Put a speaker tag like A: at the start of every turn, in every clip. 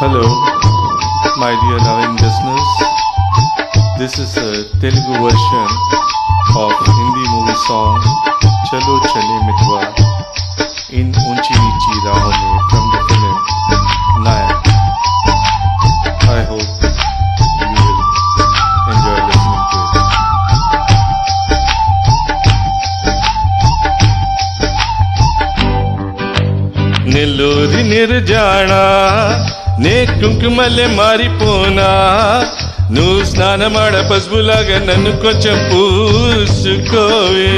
A: Hello, my dear loving listeners. This is a Telugu version of Hindi movie song Chalo Chale Mitwa in Unchi Nichi Rahone from the film Nayak. I hope you will enjoy listening to it. నెల్లూరి నిర్జాణ నే కుంకుమల్లె మారిపోనా నువ్వు స్నానమాడ పసుపులాగా నన్ను కొంచెం పూసుకోవే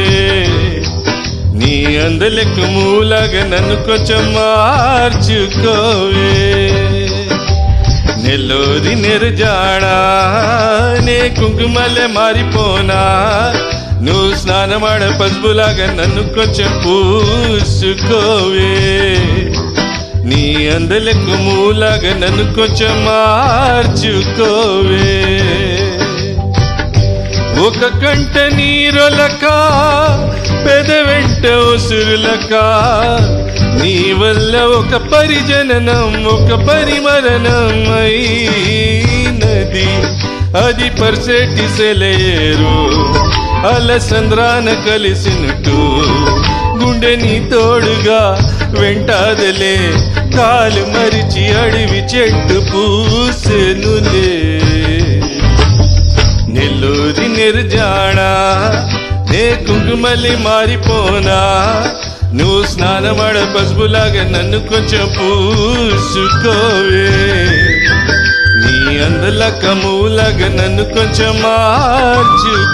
A: నీ అందలెక్కు మూలాగా నన్ను కొంచెం మార్చుకోవే నెల్లూరి నిర్జాణ నే కుంకుమల్లె మారిపోనా నువ్వు స్నానమాడ పసుపులాగా నన్ను కొంచెం పూసుకోవే నీ అందలకు మూలాగా నన్ను కొంచెం మార్చుకోవే ఒక కంట నీరొలక పెదవెంట ఉసురులక నీ వల్ల ఒక పరిజననం ఒక పరిమరణం అయినది అది పర్సెటి సెలయేరు అలసంద్రాన కలిసినట్టు గుండె నీ తోడుగా వెంటాదలే కాలు మరిచి అడవి చెట్టు పూసెనులే నెల్లూరి నిర్జాణ నే కుంకుమల్లి మారిపోనా నువ్వు స్నానమాడ పసుపులాగా నన్ను కొంచెం పూసుకోవే నీ అందలక మూలాగా నన్ను కొంచెం మార్చుకోవే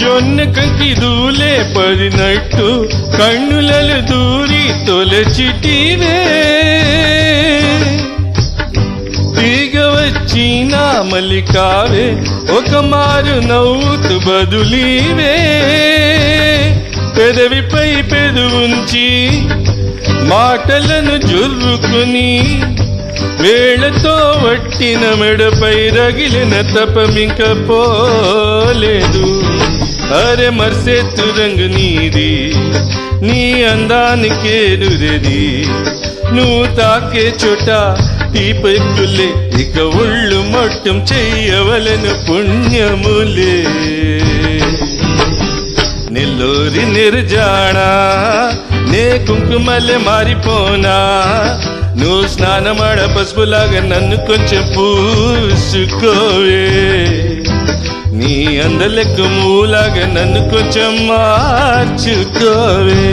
A: జొన్న కంకి దూలే పడినట్టు కన్నులలు దూరి తొలచిటివే తీగ వచ్చిన మల్లికావే ఒక మారు నవ్వుతూ బదులీవే పెదవిపై పెదవుంచి మాటలను జుర్రుకుని వేళతో వట్టిన మెడపై రగిలిన తపమింక పోలేదు అరే మర్సెత్తు రంగు నీది నీ అందానికే నురెది నువ్వు తాకే చోట తీపెక్కులే ఇక ఒళ్ళు మొట్టం చెయ్యవలను పుణ్యములే నెల్లూరి నిర్జాణ నే కుంకుమల్లె మారిపోనా నువ్వు స్నానమాడ పసుపులాగా నన్ను కొంచెం పూసుకోవే నీ అందలకు మూలాగా నన్ను కొంచెం మార్చుకోవే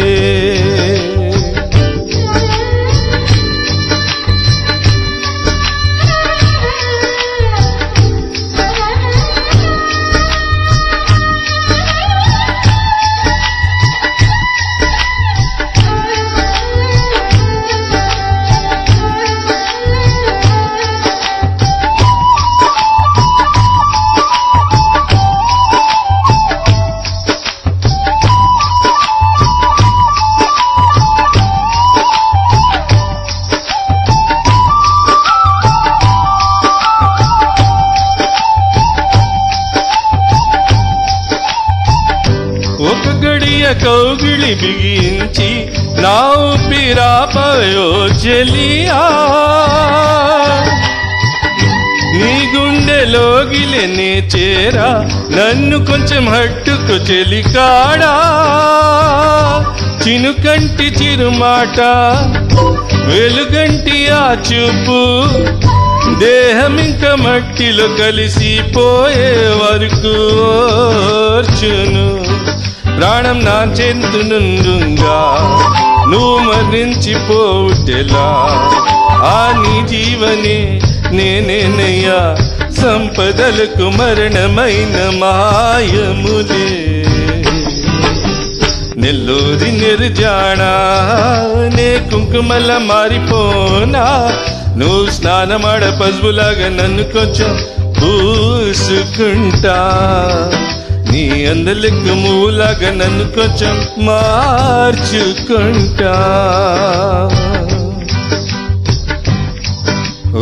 A: ఒక గడియ కౌగిలి బిగించి నా ఊపిరాపయో చెలియా నీ గుండెలోగిలే చేరా నన్ను కొంచెం హట్టుకు చెలికాడా చినుకంటి చిరుమాట వెలుగంటి ఆ చూపు దేహమింక మట్టిలో కలిసిపోయే వరకు ఓర్చును ప్రాణం నా చెంతునుండుగా నువ్వు మరణించిపోవుటెలా ఆ నీ జీవనే నేనేనయ్యా సంపదలకు మరణమైన మాయములే నెల్లూరి నిర్జానా నే కుంకుమల మారిపోనా నువ్వు స్నానమాడ పసుపులాగా నన్ను కొంచెం పూసుకుంటా నీ అందలకు మూలాగా నన్ను కొంచెం మార్చుకుంటా ఓ